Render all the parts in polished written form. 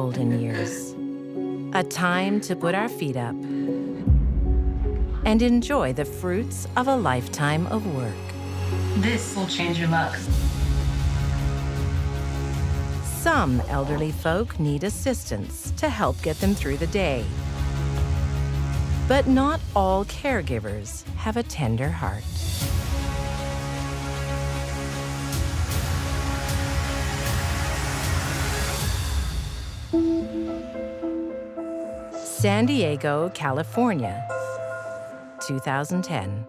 golden years. A time to put our feet up and enjoy the fruits of a lifetime of work. This will change your luck. Some elderly folk need assistance to help get them through the day. But not all caregivers have a tender heart. San Diego, California, 2010.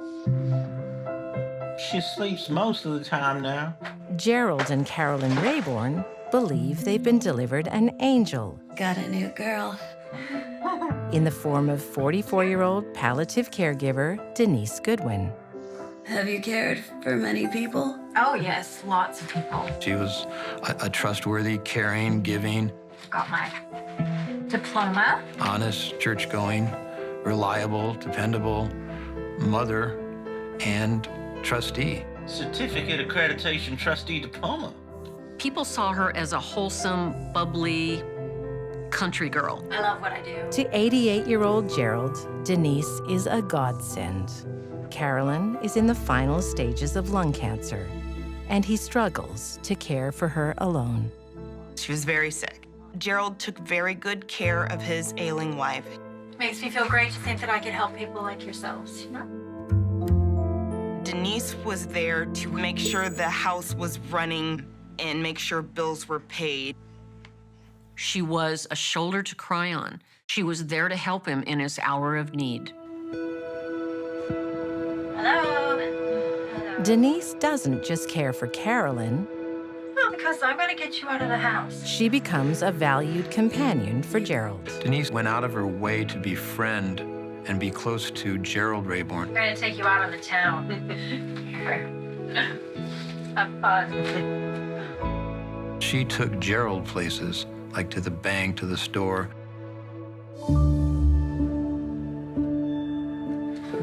She sleeps most of the time now. Gerald and Carolyn Rayborn believe they've been delivered an angel Got a new girl. in the form of 44-year-old palliative caregiver Denise Goodwin. Have you cared for many people? Oh, yes, lots of people. She was a trustworthy, caring, giving, Got my diploma. honest, church-going, reliable, dependable mother and trustee. Certificate accreditation trustee diploma. People saw her as a wholesome, bubbly country girl. I love what I do. To 88-year-old Gerald, Denise is a godsend. Carolyn is in the final stages of lung cancer, and he struggles to care for her alone. She was very sick. Gerald took very good care of his ailing wife. Makes me feel great to think that I can help people like yourselves, you know? Denise was there to make sure the house was running and make sure bills were paid. She was a shoulder to cry on. She was there to help him in his hour of need. Hello? Denise doesn't just care for Carolyn, Well, because I'm going to get you out of the house. she becomes a valued companion for Gerald. Denise went out of her way to befriend and be close to Gerald Rayborn. I'm going to take you out of the town. Have fun. She took Gerald places, like to the bank, to the store.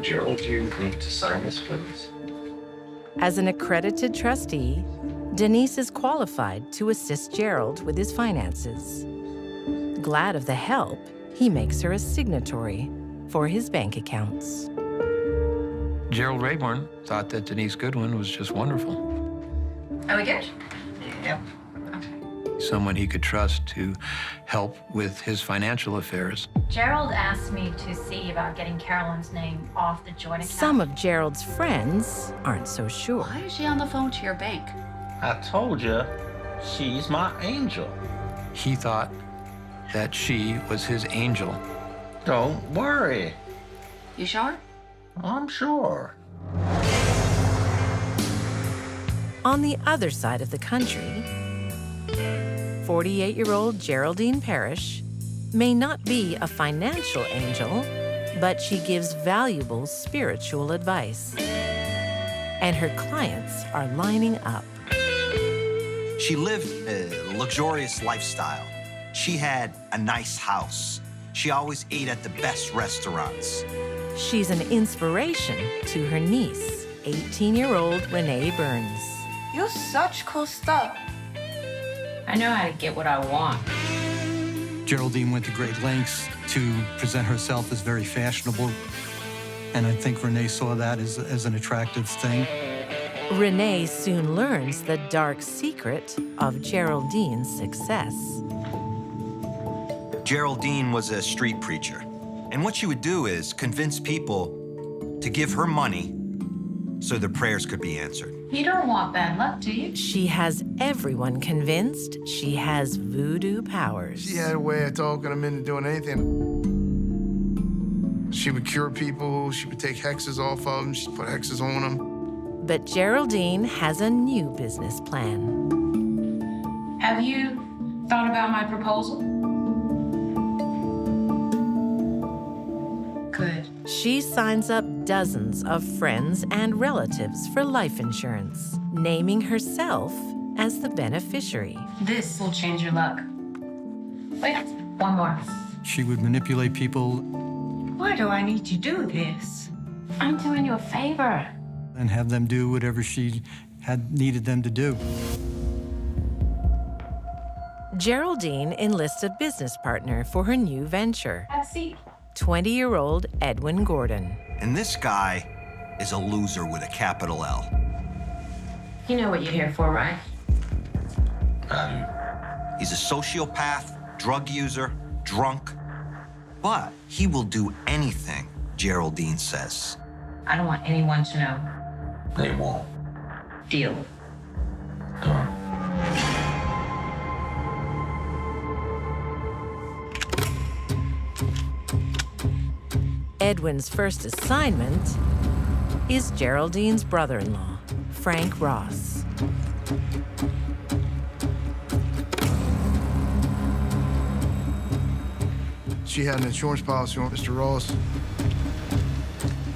Gerald, you need to sign this, please. As an accredited trustee, Denise is qualified to assist Gerald with his finances. Glad of the help, he makes her a signatory for his bank accounts. Gerald Rayborn thought that Denise Goodwin was just wonderful. Are we good? Yeah. Someone he could trust to help with his financial affairs. Gerald asked me to see about getting Carolyn's name off the joint account. Some of Gerald's friends aren't so sure. Why is she on the phone to your bank? I told you, she's my angel. He thought that she was his angel. Don't worry. You sure? I'm sure. On the other side of the country, 48-year-old Geraldine Parish may not be a financial angel, but she gives valuable spiritual advice. And her clients are lining up. She lived a luxurious lifestyle. She had a nice house. She always ate at the best restaurants. She's an inspiration to her niece, 18-year-old Renee Burns. You're such cool stuff. I know how to get what I want. Geraldine went to great lengths to present herself as very fashionable, and I think Renee saw that as an attractive thing. Renee soon learns the dark secret of Geraldine's success. Geraldine was a street preacher, and what she would do is convince people to give her money so their prayers could be answered. You don't want bad luck, do you? She has everyone convinced she has voodoo powers. She had a way of talking them into doing anything. She would cure people, she would take hexes off of them, she'd put hexes on them. But Geraldine has a new business plan. Have you thought about my proposal? Good. She signs up dozens of friends and relatives for life insurance, naming herself as the beneficiary. This will change your luck. Wait, one more. She would manipulate people Why do I need to do this? I'm doing you a favor. and have them do whatever she had needed them to do. Geraldine enlists a business partner for her new venture, Have a seat. 20-year-old Edwin Gordon. And this guy is a loser with a capital L. You know what you're here for, right? He's a sociopath, drug user, drunk, but he will do anything Geraldine says. I don't want anyone to know. They won't. Deal. Done. Edwin's first assignment is Geraldine's brother-in-law, Frank Ross. She had an insurance policy on Mr. Ross.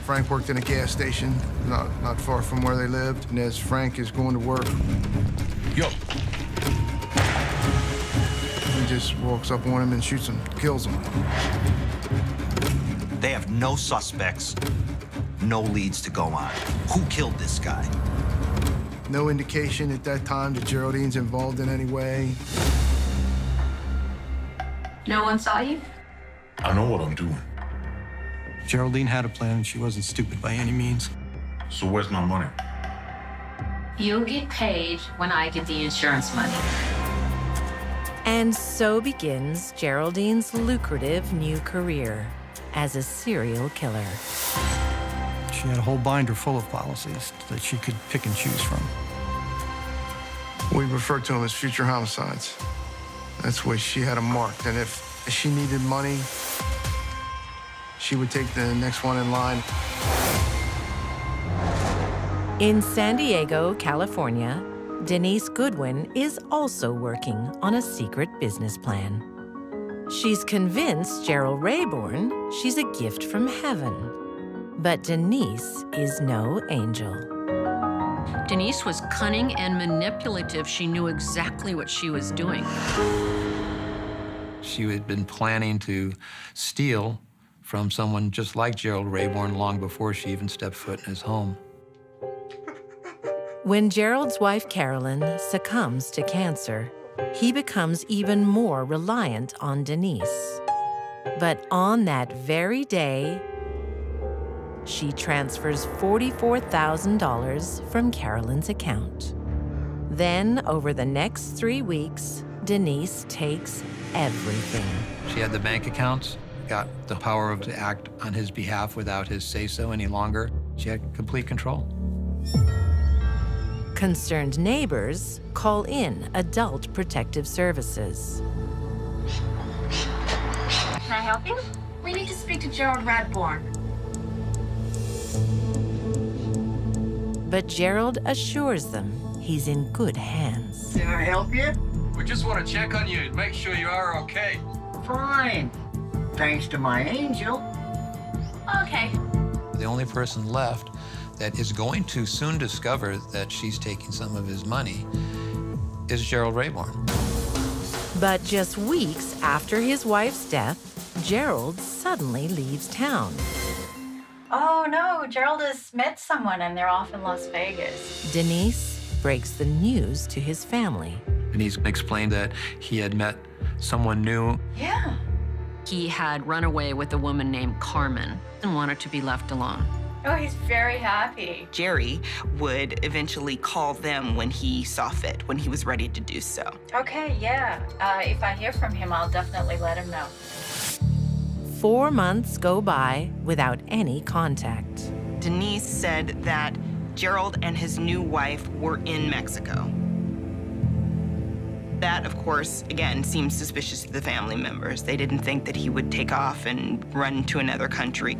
Frank worked in a gas station not far from where they lived. And as Frank is going to work, Yo. he just walks up on him and shoots him, kills him. They have no suspects, no leads to go on. Who killed this guy? No indication at that time that Geraldine's involved in any way. No one saw you? I know what I'm doing. Geraldine had a plan, and she wasn't stupid by any means. So where's my money? You'll get paid when I get the insurance money. And so begins Geraldine's lucrative new career as a serial killer. She had a whole binder full of policies that she could pick and choose from. We refer to them as future homicides. That's why she had them marked. And if she needed money, she would take the next one in line. In San Diego, California, Denise Goodwin is also working on a secret business plan. She's convinced Gerald Rayborn she's a gift from heaven. But Denise is no angel. Denise was cunning and manipulative. She knew exactly what she was doing. She had been planning to steal from someone just like Gerald Rayborn long before she even stepped foot in his home. When Gerald's wife, Carolyn, succumbs to cancer, he becomes even more reliant on Denise. But on that very day, she transfers $44,000 from Carolyn's account. Then, over the next 3 weeks, Denise takes everything. She had the bank accounts, got the power to act on his behalf without his say-so any longer. She had complete control. Concerned neighbors call in Adult Protective Services. Can I help you? We need to speak to Gerald Radbourne. But Gerald assures them he's in good hands. Can I help you? We just want to check on you and make sure you are okay. Fine. Thanks to my angel. Okay. The only person left that is going to soon discover that she's taking some of his money is Gerald Rayborn. But just weeks after his wife's death, Gerald suddenly leaves town. Oh no, Gerald has met someone and they're off in Las Vegas. Denise breaks the news to his family. Denise explained that he had met someone new. Yeah. He had run away with a woman named Carmen and wanted to be left alone. Oh, he's very happy. Jerry would eventually call them when he saw fit, when he was ready to do so. Okay, yeah. If I hear from him, I'll definitely let him know. 4 months go by without any contact. Denise said that Gerald and his new wife were in Mexico. That, of course, again, seems suspicious to the family members. They didn't think that he would take off and run to another country.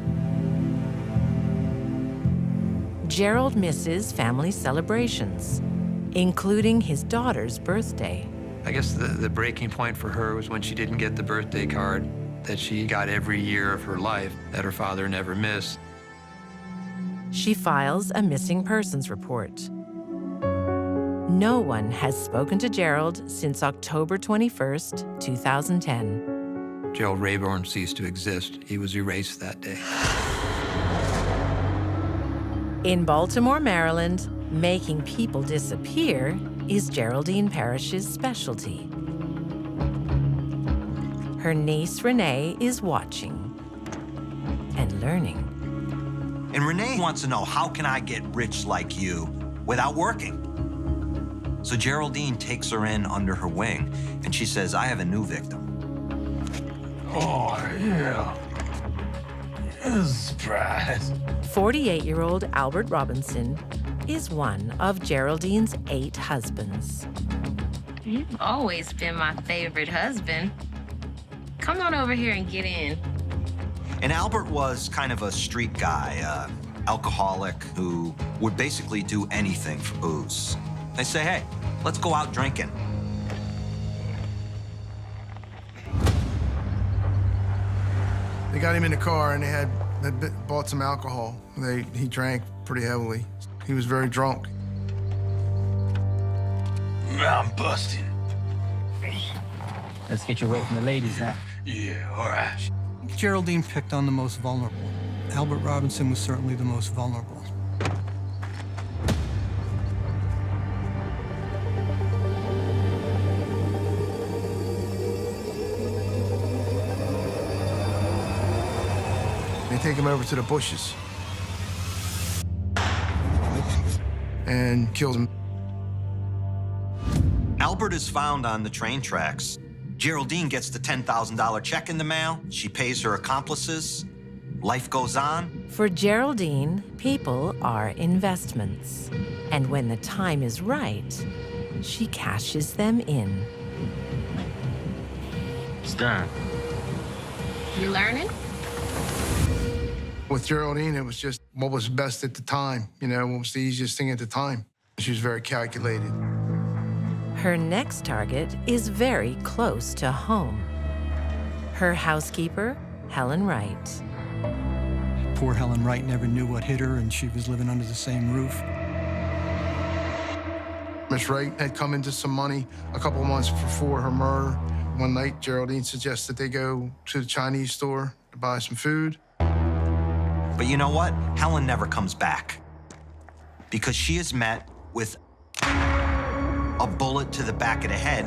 Gerald misses family celebrations, including his daughter's birthday. I guess the breaking point for her was when she didn't get the birthday card that she got every year of her life that her father never missed. She files a missing persons report. No one has spoken to Gerald since October 21st, 2010. Gerald Rayborn ceased to exist. He was erased that day. In Baltimore, Maryland, making people disappear is Geraldine Parish's specialty. Her niece Renee is watching and learning. And Renee wants to know, how can I get rich like you without working? So Geraldine takes her in under her wing, and she says, I have a new victim. Oh, yeah. Surprise. 48-year-old Albert Robinson is one of Geraldine's 8 husbands. You've always been my favorite husband. Come on over here and get in. And Albert was kind of a street guy, alcoholic who would basically do anything for booze. They say, hey, let's go out drinking. They got him in the car and they had bought some alcohol. He drank pretty heavily. He was very drunk. I'm busting. Let's get you away from the ladies now. Yeah, all right. Geraldine picked on the most vulnerable. Albert Robinson was certainly the most vulnerable. They take him over to the bushes and kills him. Albert is found on the train tracks. Geraldine gets the $10,000 check in the mail. She pays her accomplices. Life goes on. For Geraldine, people are investments. And when the time is right, she cashes them in. It's done. You learning? With Geraldine, it was just what was best at the time, what was the easiest thing at the time. She was very calculated. Her next target is very close to home. Her housekeeper, Helen Wright. Poor Helen Wright never knew what hit her, and she was living under the same roof. Miss Wright had come into some money a couple months before her murder. One night, Geraldine suggested they go to the Chinese store to buy some food. But you know what? Helen never comes back because she is met with a bullet to the back of the head.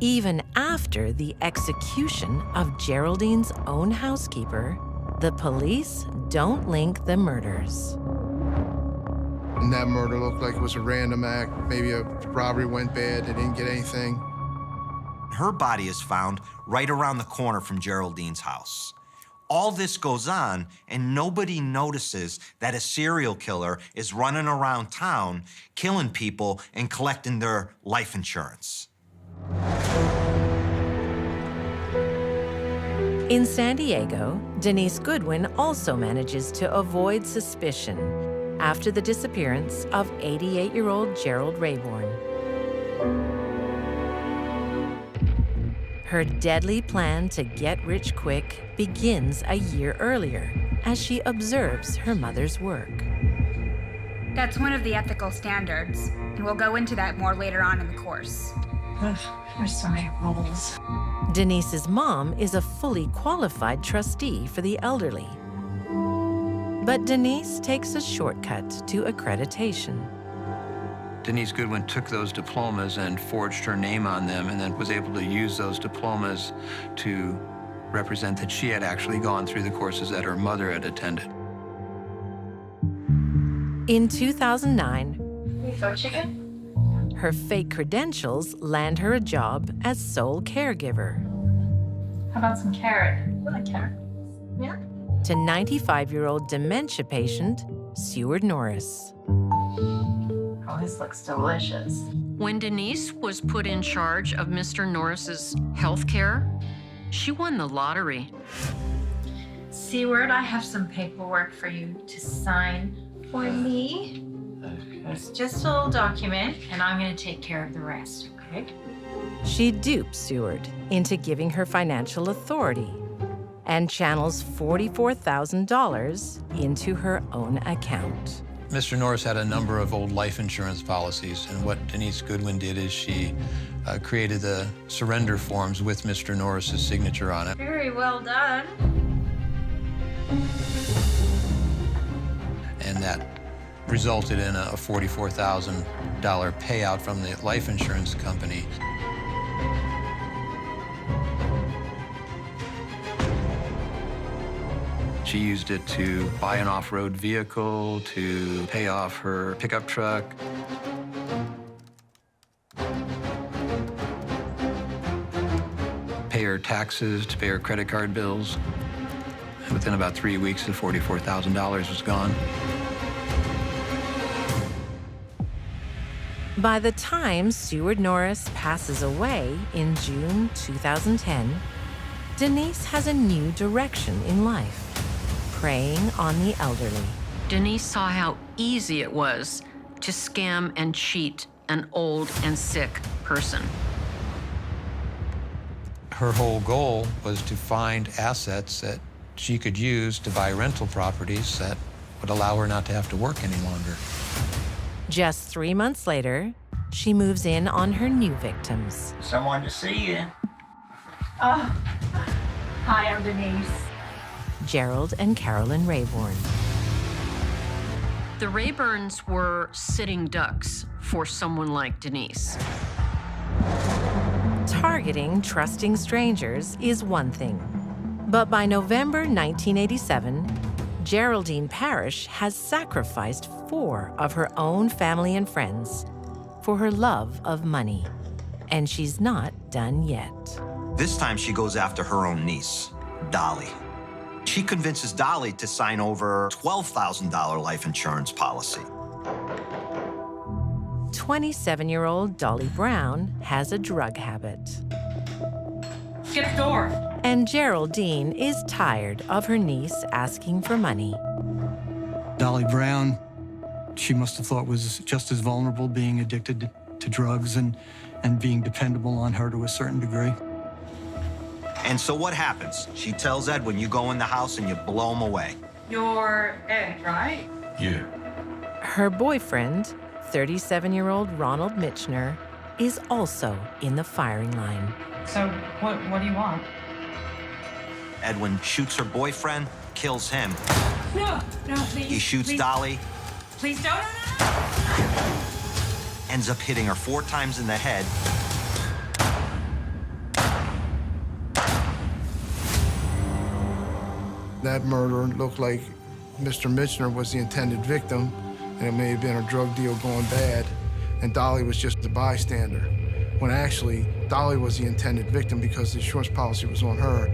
Even after the execution of Geraldine's own housekeeper, the police don't link the murders. And that murder looked like it was a random act. Maybe a robbery went bad, they didn't get anything. Her body is found right around the corner from Geraldine's house. All this goes on, and nobody notices that a serial killer is running around town, killing people and collecting their life insurance. In San Diego, Denise Goodwin also manages to avoid suspicion after the disappearance of 88-year-old Gerald Rayborn. Her deadly plan to get rich quick begins a year earlier as she observes her mother's work. That's one of the ethical standards, and we'll go into that more later on in the course. There's so many rules. Denise's mom is a fully qualified trustee for the elderly. But Denise takes a shortcut to accreditation. Denise Goodwin took those diplomas and forged her name on them and then was able to use those diplomas to represent that she had actually gone through the courses that her mother had attended. In 2009, Beef chicken? her fake credentials land her a job as sole caregiver How about some carrot? I like carrot. Yeah. to 95-year-old dementia patient Seward Norris. Oh, this looks delicious. When Denise was put in charge of Mr. Norris's health care, she won the lottery. Seward, I have some paperwork for you to sign for me. It's just a little document, and I'm going to take care of the rest, okay? She dupes Seward into giving her financial authority and channels $44,000 into her own account. Mr. Norris had a number of old life insurance policies, and what Denise Goodwin did is she created the surrender forms with Mr. Norris's signature on it. Very well done. And that resulted in a $44,000 payout from the life insurance company. She used it to buy an off-road vehicle, to pay off her pickup truck. Pay her taxes, to pay her credit card bills. Within about 3 weeks, the $44,000 was gone. By the time Seward Norris passes away in June 2010, Denise has a new direction in life, preying on the elderly. Denise saw how easy it was to scam and cheat an old and sick person. Her whole goal was to find assets that she could use to buy rental properties that would allow her not to have to work any longer. Just 3 months later, she moves in on her new victims. Someone to see you. Oh, hi, I'm Denise. Gerald and Carolyn Rayborn. The Rayburns were sitting ducks for someone like Denise. Targeting trusting strangers is one thing. But by November 1987, Geraldine Parish has sacrificed 4 of her own family and friends for her love of money. And she's not done yet. This time she goes after her own niece, Dolly. She convinces Dolly to sign over a $12,000 life insurance policy. 27-year-old Dolly Brown has a drug habit. Get the door. And Geraldine is tired of her niece asking for money. Dolly Brown, she must have thought was just as vulnerable, being addicted to drugs and being dependable on her to a certain degree. And so what happens? She tells Ed, when you go in the house and you blow him away. You're Ed, right? Yeah. Her boyfriend, 37-year-old Ronald Mitchner, is also in the firing line. So what do you want? Edwin shoots her boyfriend, kills him. No, please. He shoots please. Dolly, Please don't. ends up hitting her 4 times in the head. That murder looked like Mr. Mitchner was the intended victim, and it may have been a drug deal going bad, and Dolly was just a bystander, when actually Dolly was the intended victim because the insurance policy was on her.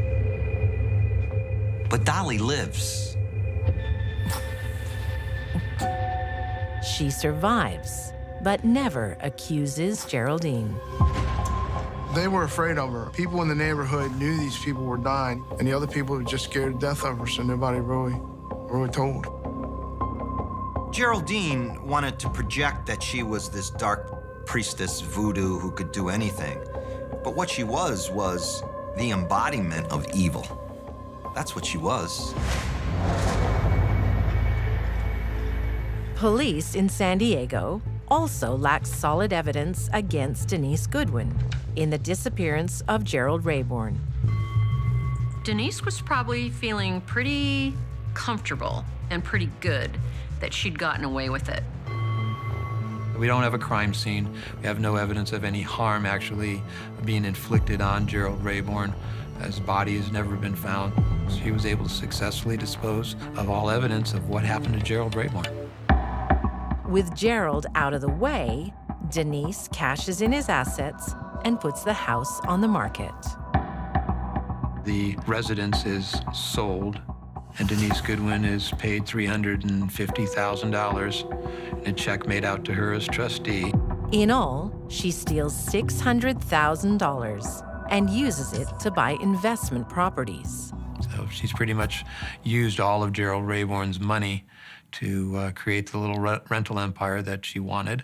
But Dolly lives. She survives, but never accuses Geraldine. They were afraid of her. People in the neighborhood knew these people were dying, and the other people were just scared to death of her, so nobody really told. Geraldine wanted to project that she was this dark priestess voodoo who could do anything. But what she was the embodiment of evil. That's what she was. Police in San Diego also lack solid evidence against Denise Goodwin in the disappearance of Gerald Rayborn. Denise was probably feeling pretty comfortable and pretty good that she'd gotten away with it. We don't have a crime scene. We have no evidence of any harm actually being inflicted on Gerald Rayborn. His body has never been found. She was able to successfully dispose of all evidence of what happened to Gerald Rayborn. With Gerald out of the way, Denise cashes in his assets and puts the house on the market. The residence is sold, and Denise Goodwin is paid $350,000 in a check made out to her as trustee. In all, she steals $600,000 and uses it to buy investment properties. So she's pretty much used all of Gerald Rayborn's money to create the little rental empire that she wanted.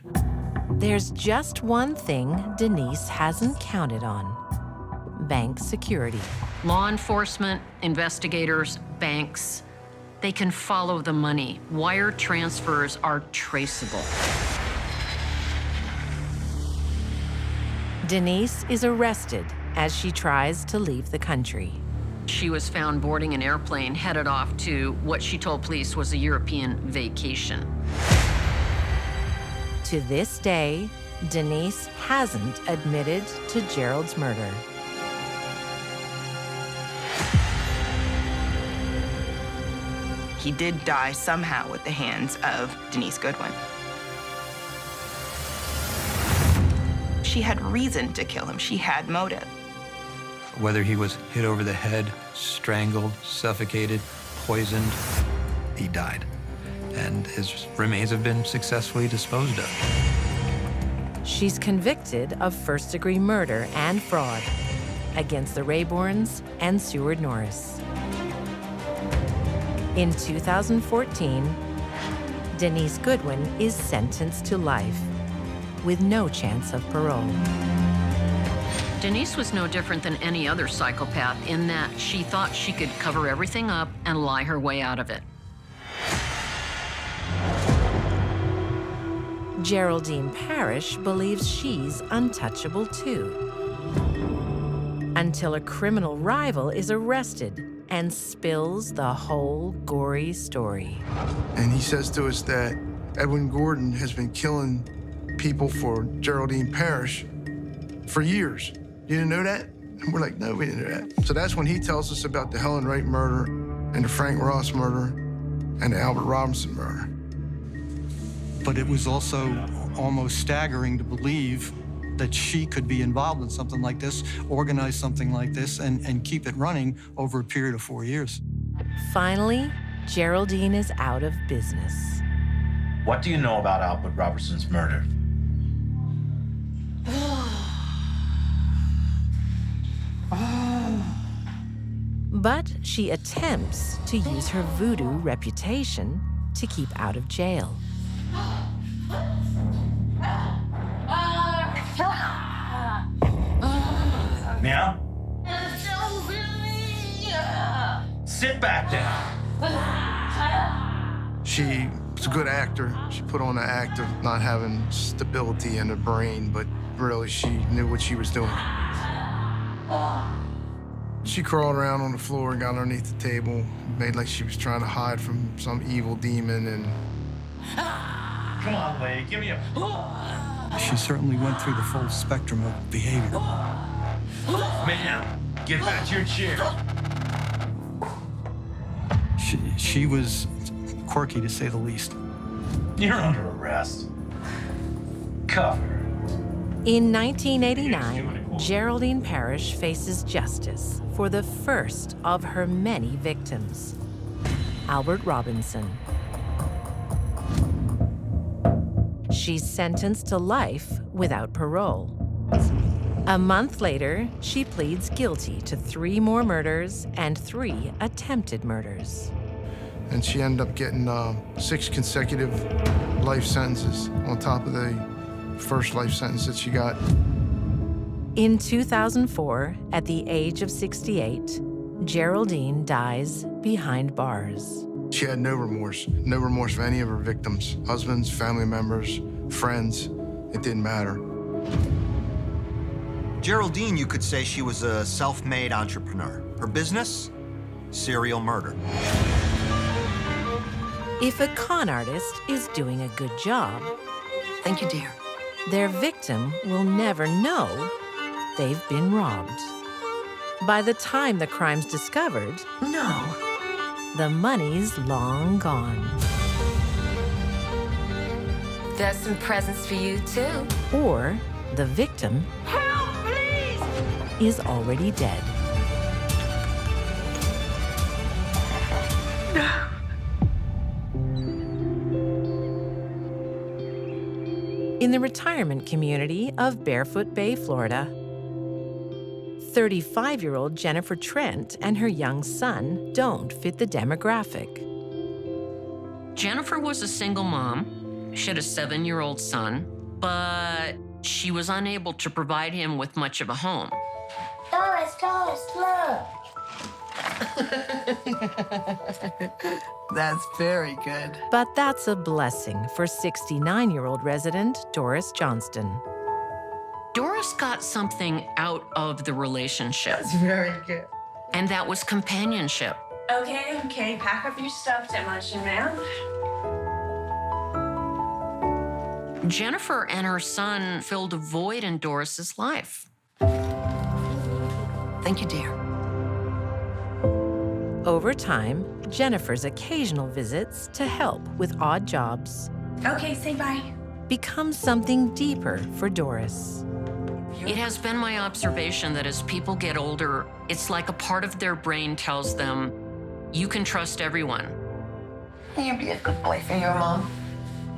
There's just one thing Denise hasn't counted on: bank security. Law enforcement, investigators, banks, they can follow the money. Wire transfers are traceable. Denise is arrested as she tries to leave the country. She was found boarding an airplane headed off to what she told police was a European vacation. To this day, Denise hasn't admitted to Gerald's murder. He did die somehow at the hands of Denise Goodwin. She had reason to kill him. She had motive. Whether he was hit over the head, strangled, suffocated, poisoned, he died. And his remains have been successfully disposed of. She's convicted of first-degree murder and fraud against the Rayborns and Seward Norris. In 2014, Denise Goodwin is sentenced to life with no chance of parole. Denise was no different than any other psychopath in that she thought she could cover everything up and lie her way out of it. Geraldine Parish believes she's untouchable too, until a criminal rival is arrested and spills the whole gory story. And he says to us that Edwin Gordon has been killing people for Geraldine Parish for years. You didn't know that? And we're like, no, we didn't know that. So that's when he tells us about the Helen Wright murder and the Frank Ross murder and the Albert Robinson murder. But it was also almost staggering to believe that she could be involved in something like this, organize something like this, and keep it running over a period of 4 years. Finally, Geraldine is out of business. What do you know about Albert Robertson's murder? But she attempts to use her voodoo reputation to keep out of jail. Meow? Sit back down. She was a good actor. She put on the act of not having stability in her brain, but really she knew what she was doing. She crawled around on the floor and got underneath the table, made like she was trying to hide from some evil demon, and Come on, Lee, give me a... She certainly went through the full spectrum of behavior. Man, get back to your chair. She was quirky, to say the least. You're under arrest. Cover. In 1989, Geraldine Parish faces justice for the first of her many victims, Albert Robinson. She's sentenced to life without parole. A month later, she pleads guilty to 3 more murders and 3 attempted murders. and she ended up getting 6 consecutive life sentences on top of the first life sentence that she got. In 2004, at the age of 68, Geraldine dies behind bars. She had no remorse for any of her victims, husbands, family members, friends. It didn't matter. Geraldine, you could say she was a self-made entrepreneur. Her business? Serial murder. If a con artist is doing a good job, thank you, dear, their victim will never know they've been robbed. By the time the crime's discovered, the money's long gone. There's some presents for you, too. Or the victim is already dead. In the retirement community of Barefoot Bay, Florida, 35-year-old Jennifer Trent and her young son don't fit the demographic. Jennifer was a single mom. She had a 7-year-old son, but she was unable to provide him with much of a home. Doris, look. That's very good. But that's a blessing for 69-year-old resident Doris Johnston. Doris got something out of the relationship. That's very good. And that was companionship. Okay, pack up your stuff, Demolition Man. Jennifer and her son filled a void in Doris's life. Thank you, dear. Over time, Jennifer's occasional visits to help with odd jobs Okay, say bye. become something deeper for Doris. It has been my observation that as people get older, it's like a part of their brain tells them, you can trust everyone. You be a good boy for your mom.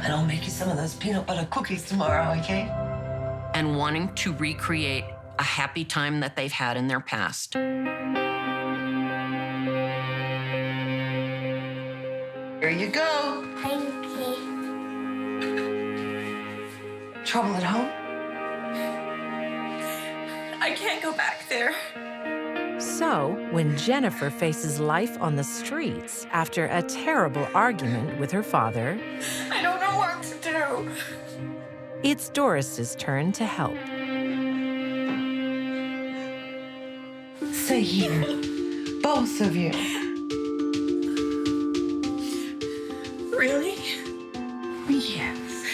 And I'll make you some of those peanut butter cookies tomorrow, okay? And wanting to recreate a happy time that they've had in their past. Here you go. Thank you. Trouble at home? I can't go back there. So, when Jennifer faces life on the streets after a terrible argument with her father, I don't know what to do. it's Doris's turn to help. Stay here. Both of you. Really? Yes.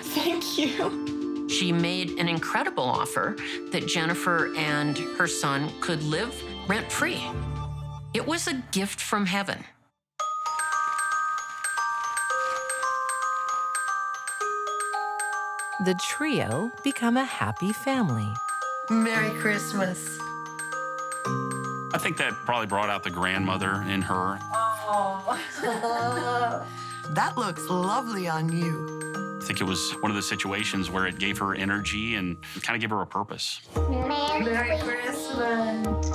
Thank you. She made an incredible offer that Jennifer and her son could live rent-free. It was a gift from heaven. The trio become a happy family. Merry Christmas. I think that probably brought out the grandmother in her. Oh. That looks lovely on you. I think it was one of the situations where it gave her energy and kind of gave her a purpose. Merry Christmas.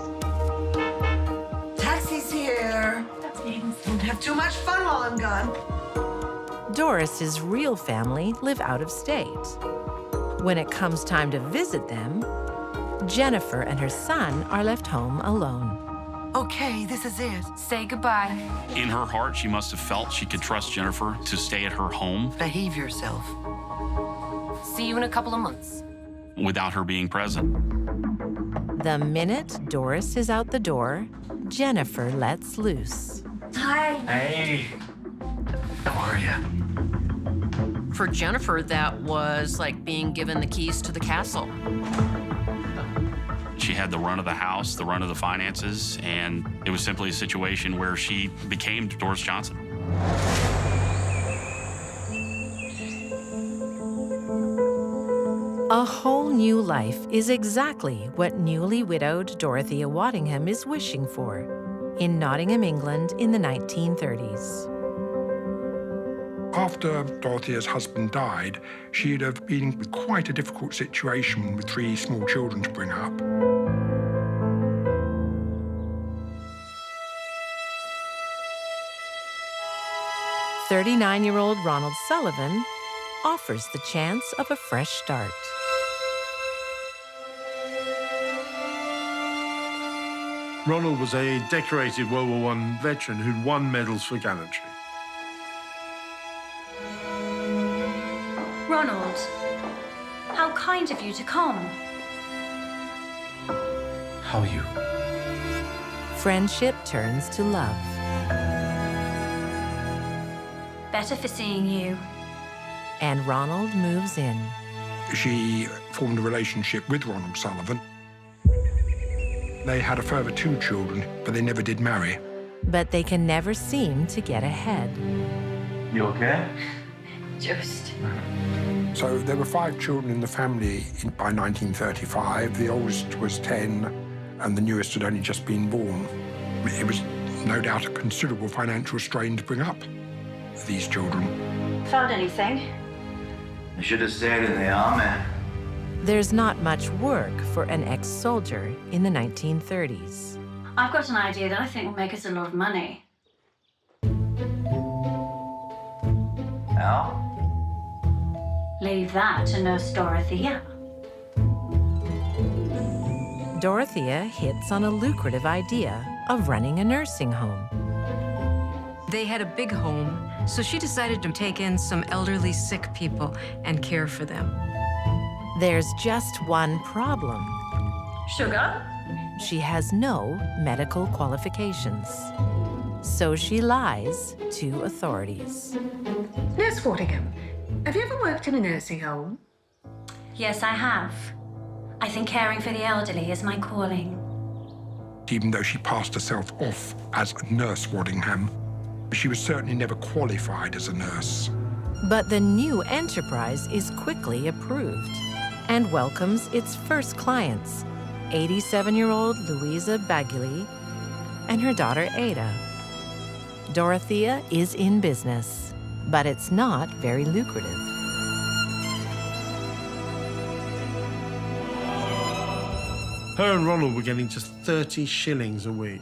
Taxi's here. Don't have too much fun while I'm gone. Doris's real family live out of state. When it comes time to visit them, Jennifer and her son are left home alone. Okay, this is it. Say goodbye. In her heart, she must have felt she could trust Jennifer to stay at her home Behave yourself. See you in a couple of months. without her being present. The minute Doris is out the door, Jennifer lets loose. Hi. Hey. How are you? For Jennifer, that was like being given the keys to the castle. She had the run of the house, the run of the finances, and it was simply a situation where she became Doris Johnson. A whole new life is exactly what newly widowed Dorothea Waddingham is wishing for in Nottingham, England in the 1930s. After Dorothea's husband died, she'd have been in quite a difficult situation with 3 small children to bring up. "39-year-old Ronald Sullivan offers the chance of a fresh start. Ronald was a decorated World War I veteran who'd won medals for gallantry. Ronald, how kind of you to come. How are you? Friendship turns to love. Better for seeing you. And Ronald moves in. She formed a relationship with Ronald Sullivan. They had a further 2 children, but they never did marry. But they can never seem to get ahead. You okay? Just. So there were 5 children in the family by 1935. The oldest was 10, and the newest had only just been born. It was no doubt a considerable financial strain to bring up these children. Found anything? I should have stayed in the army. There's not much work for an ex-soldier in the 1930s. I've got an idea that I think will make us a lot of money. How? Leave that to Nurse Dorothea. Dorothea hits on a lucrative idea of running a nursing home. They had a big home, so she decided to take in some elderly sick people and care for them. There's just one problem. Sugar? She has no medical qualifications. So she lies to authorities. Nurse Waddingham, Have you ever worked in a nursing home? Yes, I have. I think caring for the elderly is my calling. Even though she passed herself off as Nurse Waddingham, she was certainly never qualified as a nurse. But the new enterprise is quickly approved and welcomes its first clients, 87-year-old Louisa Baguli and her daughter Ada. Dorothea is in business, but it's not very lucrative. Her and Ronald were getting just 30 shillings a week.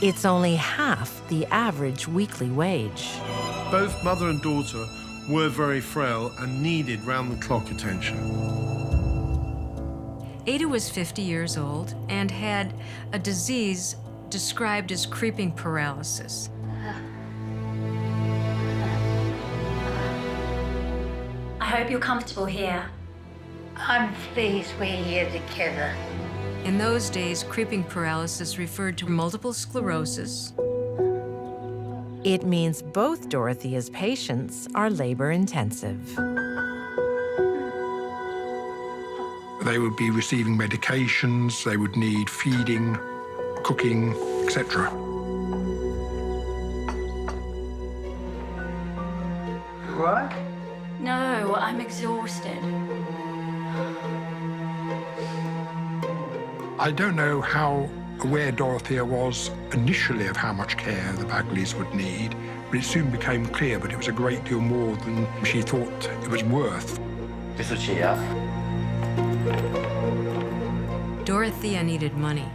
It's only half the average weekly wage. Both mother and daughter were very frail and needed round-the-clock attention. Ada was 50 years old and had a disease described as creeping paralysis. I hope you're comfortable here. I'm pleased we're here together. In those days, creeping paralysis referred to multiple sclerosis. It means both Dorothea's patients are labor-intensive. They would be receiving medications, they would need feeding, cooking, etc. What? No, I'm exhausted. I don't know how aware Dorothea was initially of how much care the Bagleys would need, but it soon became clear that it was a great deal more than she thought it was worth. Dorothea needed money.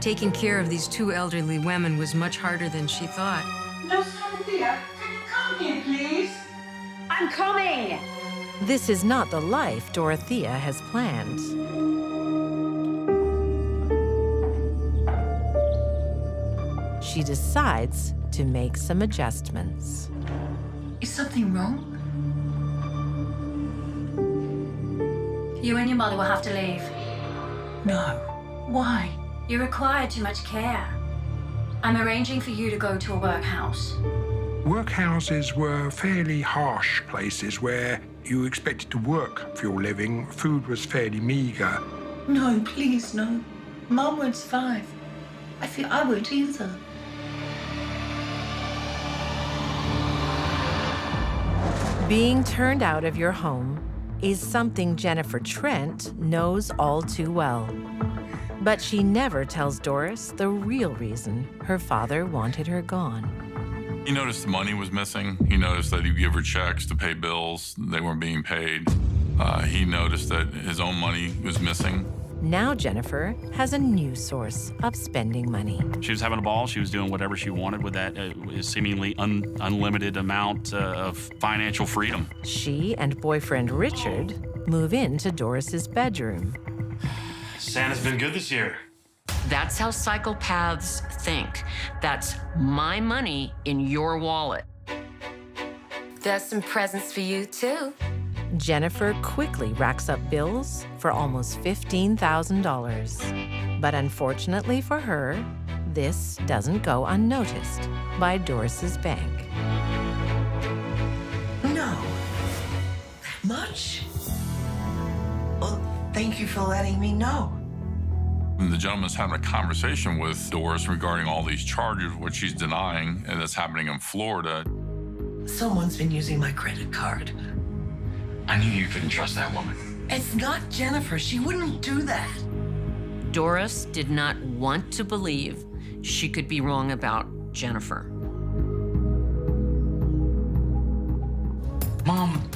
Taking care of these two elderly women was much harder than she thought. Nurse Dorothea, can you come here, please? I'm coming! This is not the life Dorothea has planned. She decides to make some adjustments. Is something wrong? You and your mother will have to leave. No. Why? You require too much care. I'm arranging for you to go to a workhouse. Workhouses were fairly harsh places where you expected to work for your living. Food was fairly meagre. No, please, no. Mum won't survive. I feel I won't either. Being turned out of your home is something Jennifer Trent knows all too well. But she never tells Doris the real reason her father wanted her gone. He noticed the money was missing. He noticed that he'd give her checks to pay bills. They weren't being paid. He noticed that his own money was missing. Now Jennifer has a new source of spending money. She was having a ball. She was doing whatever she wanted with that seemingly unlimited amount of financial freedom. She and boyfriend Richard move into Doris's bedroom. Santa's been good this year. That's how psychopaths think. That's my money in your wallet. There's some presents for you, too. Jennifer quickly racks up bills for almost $15,000. But unfortunately for her, this doesn't go unnoticed by Doris's bank. No. That much? Well, thank you for letting me know. And the gentleman's having a conversation with Doris regarding all these charges, which she's denying, and that's happening in Florida. Someone's been using my credit card. I knew you couldn't trust that woman. It's not Jennifer. She wouldn't do that. Doris did not want to believe she could be wrong about Jennifer. Mom,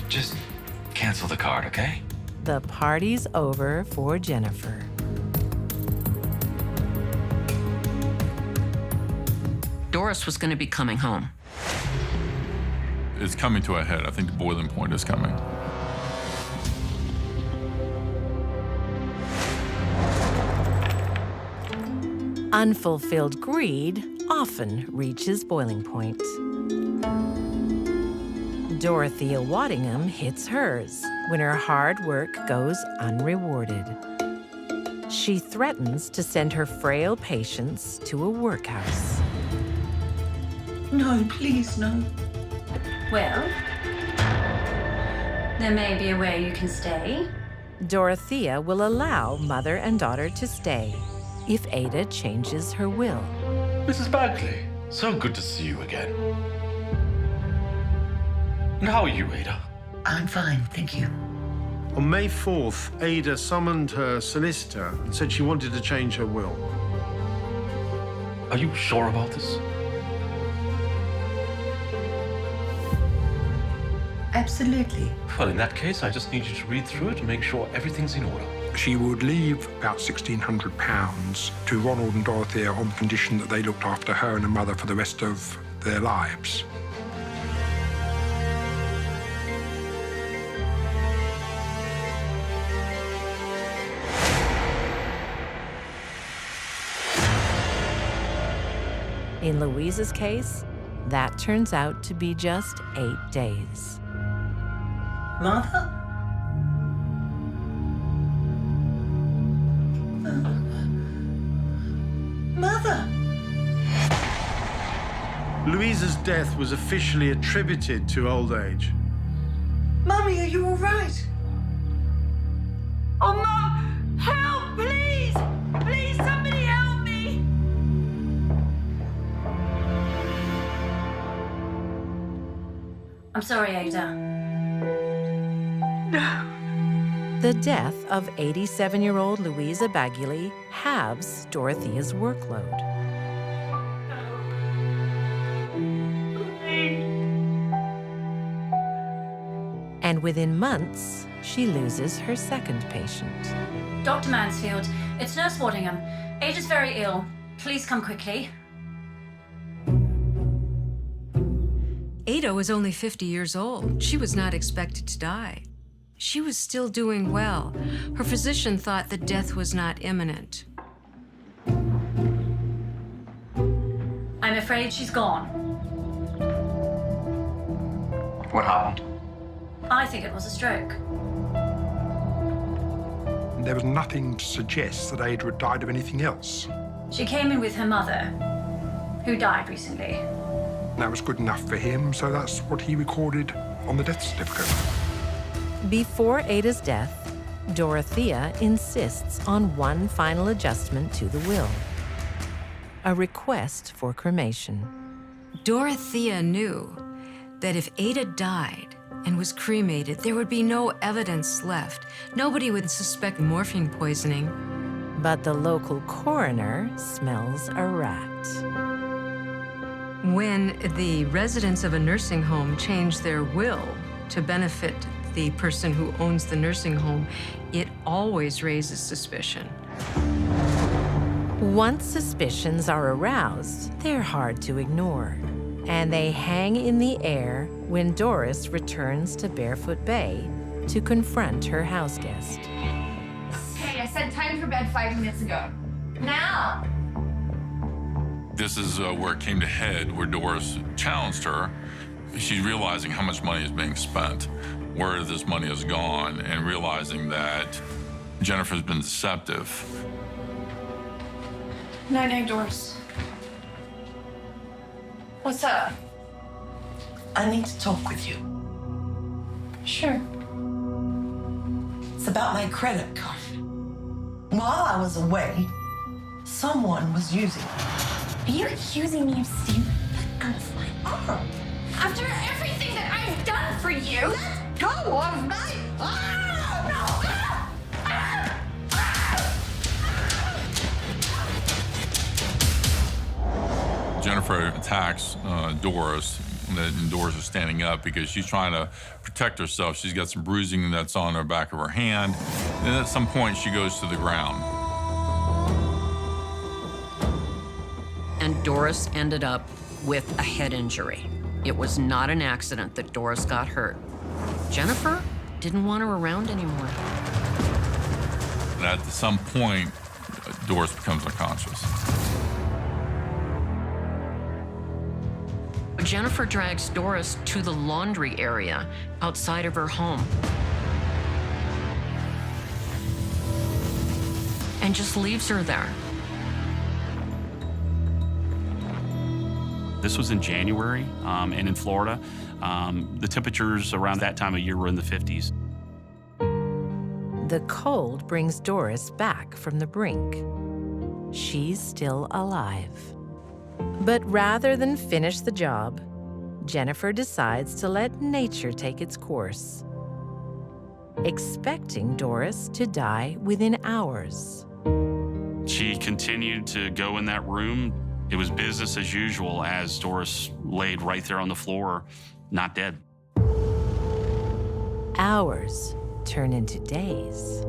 just cancel the card, okay? The party's over for Jennifer. Doris was going to be coming home. It's coming to a head. I think the boiling point is coming. Unfulfilled greed often reaches boiling point. Dorothea Waddingham hits hers when her hard work goes unrewarded. She threatens to send her frail patients to a workhouse. No, please, no. Well, there may be a way you can stay. Dorothea will allow mother and daughter to stay if Ada changes her will. Mrs. Bagley, so good to see you again. And how are you, Ada? I'm fine, thank you. On May 4th, Ada summoned her solicitor and said she wanted to change her will. Are you sure about this? Absolutely. Well, in that case, I just need you to read through it and make sure everything's in order. She would leave about £1,600 to Ronald and Dorothea on condition that they looked after her and her mother for the rest of their lives. In Louise's case, that turns out to be just 8 days. Mother? Mother? Louise's death was officially attributed to old age. Mummy, are you all right? Oh, Mom! Help, please! Please, somebody help me! I'm sorry, Ada. The death of 87-year-old Louisa Bagley halves Dorothea's workload. And within months, she loses her second patient. Dr. Mansfield, it's Nurse Waddingham. Ada's very ill. Please come quickly. Ada was only 50 years old. She was not expected to die. She was still doing well. Her physician thought that death was not imminent. I'm afraid she's gone. What happened? I think it was a stroke. There was nothing to suggest that Ada had died of anything else. She came in with her mother, who died recently. That was good enough for him, so that's what he recorded on the death certificate. Before Ada's death, Dorothea insists on one final adjustment to the will: a request for cremation. Dorothea knew that if Ada died and was cremated, there would be no evidence left. Nobody would suspect morphine poisoning. But the local coroner smells a rat. When the residents of a nursing home change their will to benefit the person who owns the nursing home, it always raises suspicion. Once suspicions are aroused, they're hard to ignore, and they hang in the air when Doris returns to Barefoot Bay to confront her houseguest. Hey, I said time for bed 5 minutes ago. Now! This is where it came to head, where Doris challenged her. She's realizing how much money is being spent, where this money has gone, and realizing that Jennifer's been deceptive. Night-night, Doris. What's up? I need to talk with you. Sure. It's about my credit card. While I was away, someone was using it. Are you accusing me of stealing? Let go of my arm. After everything that I've done for you. Let go of my arm! No! Jennifer attacks Doris, and Doris is standing up because she's trying to protect herself. She's got some bruising that's on the back of her hand. And at some point, she goes to the ground. And Doris ended up with a head injury. It was not an accident that Doris got hurt. Jennifer didn't want her around anymore. And at some point, Doris becomes unconscious. Jennifer drags Doris to the laundry area outside of her home and just leaves her there. This was in January, and in Florida, the temperatures around that time of year were in the 50s. The cold brings Doris back from the brink. She's still alive. But rather than finish the job, Jennifer decides to let nature take its course, expecting Doris to die within hours. She continued to go in that room. It was business as usual as Doris laid right there on the floor, not dead. Hours turn into days.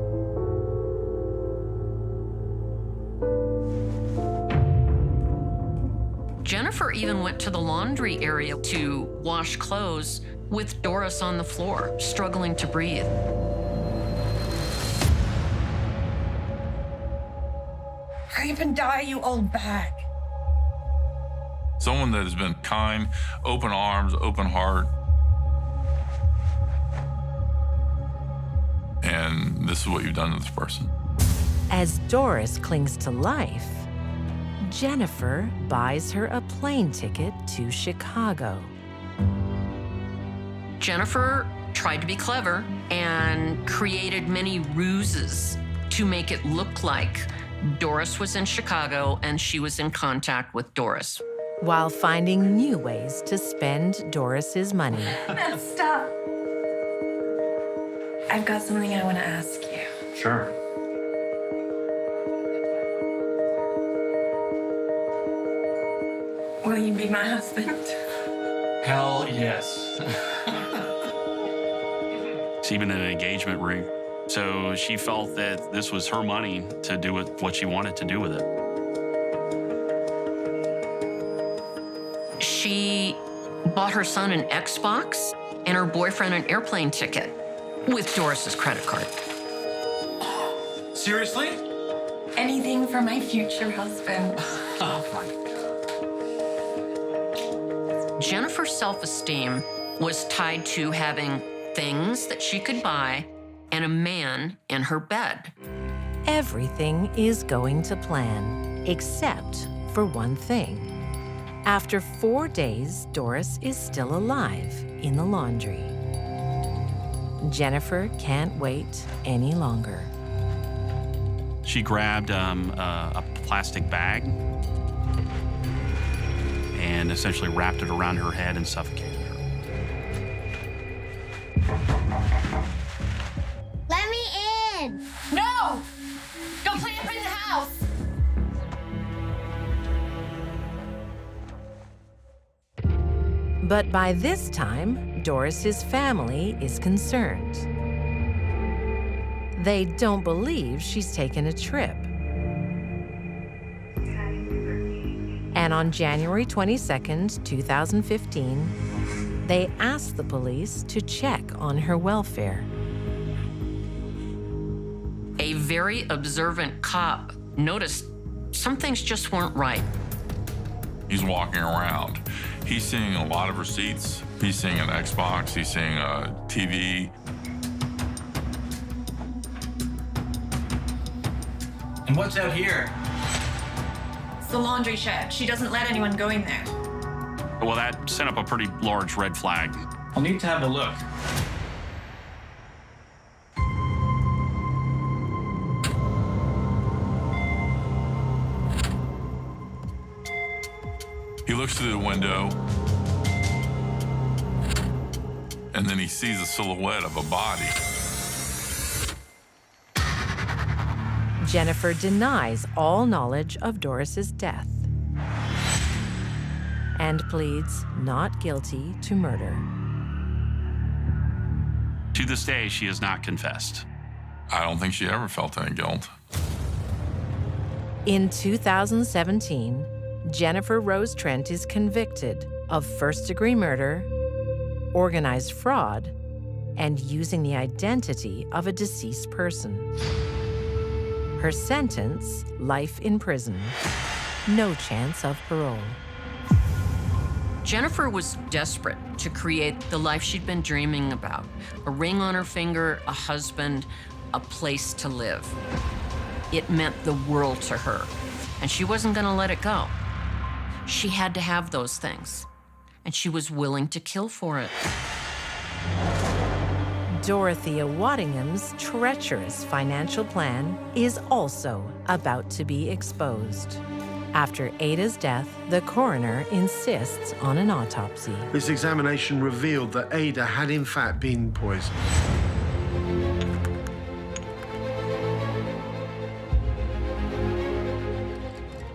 Jennifer even went to the laundry area to wash clothes with Doris on the floor, struggling to breathe. Hurry up and die, you old bag. Someone that has been kind, open arms, open heart. And this is what you've done to this person. As Doris clings to life, Jennifer buys her a plane ticket to Chicago. Jennifer tried to be clever and created many ruses to make it look like Doris was in Chicago and she was in contact with Doris, while finding new ways to spend Doris's money. Now stop. I've got something I want to ask you. Sure. Will you be my husband? Hell yes. It's even an engagement ring. So she felt that this was her money to do with what she wanted to do with it. She bought her son an Xbox and her boyfriend an airplane ticket with Doris's credit card. Seriously? Anything for my future husband. Oh my God. Jennifer's self-esteem was tied to having things that she could buy and a man in her bed. Everything is going to plan, except for one thing. After 4 days, Doris is still alive in the laundry. Jennifer can't wait any longer. She grabbed a plastic bag and essentially wrapped it around her head and suffocated her. Let me in! No! Don't play up in the house! But by this time, Doris's family is concerned. They don't believe she's taken a trip. And on January 22nd, 2015, they asked the police to check on her welfare. A very observant cop noticed some things just weren't right. He's walking around. He's seeing a lot of receipts. He's seeing an Xbox. He's seeing a TV. And what's out here? It's the laundry shed. She doesn't let anyone go in there. Well, that sent up a pretty large red flag. I'll need to have a look. He looks through the window, and then he sees a silhouette of a body. Jennifer denies all knowledge of Doris's death and pleads not guilty to murder. To this day, she has not confessed. I don't think she ever felt any guilt. In 2017, Jennifer Rose Trent is convicted of first-degree murder, organized fraud, and using the identity of a deceased person. Her sentence, life in prison, no chance of parole. Jennifer was desperate to create the life she'd been dreaming about. A ring on her finger, a husband, a place to live. It meant the world to her, and she wasn't gonna let it go. She had to have those things, and she was willing to kill for it. Dorothea Waddingham's treacherous financial plan is also about to be exposed. After Ada's death, the coroner insists on an autopsy. This examination revealed that Ada had in fact been poisoned.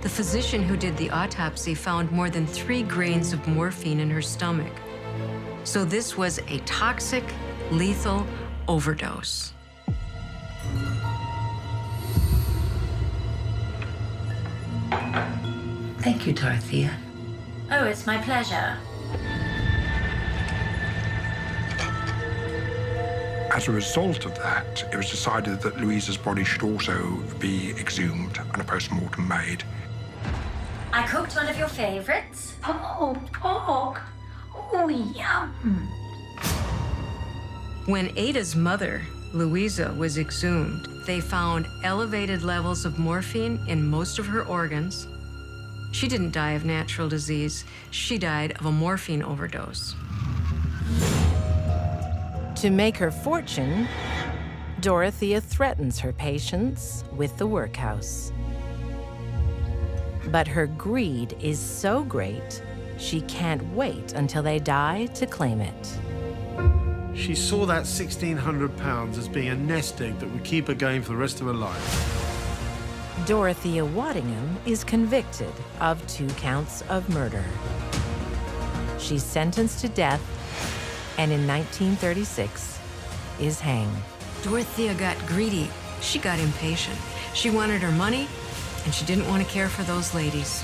The physician who did the autopsy found more than 3 grains of morphine in her stomach. So this was a toxic, lethal overdose. Thank you, Dorothea. Oh, it's my pleasure. As a result of that, it was decided that Louisa's body should also be exhumed and a post-mortem made. I cooked one of your favorites. Oh, pork. Oh, yum. When Ada's mother, Louisa, was exhumed, they found elevated levels of morphine in most of her organs. She didn't die of natural disease. She died of a morphine overdose. To make her fortune, Dorothea threatens her patients with the workhouse. But her greed is so great, she can't wait until they die to claim it. She saw that £1,600 as being a nest egg that would keep her going for the rest of her life. Dorothea Waddingham is convicted of 2 counts of murder. She's sentenced to death, and in 1936 is hanged. Dorothea got greedy. She got impatient. She wanted her money, and she didn't want to care for those ladies.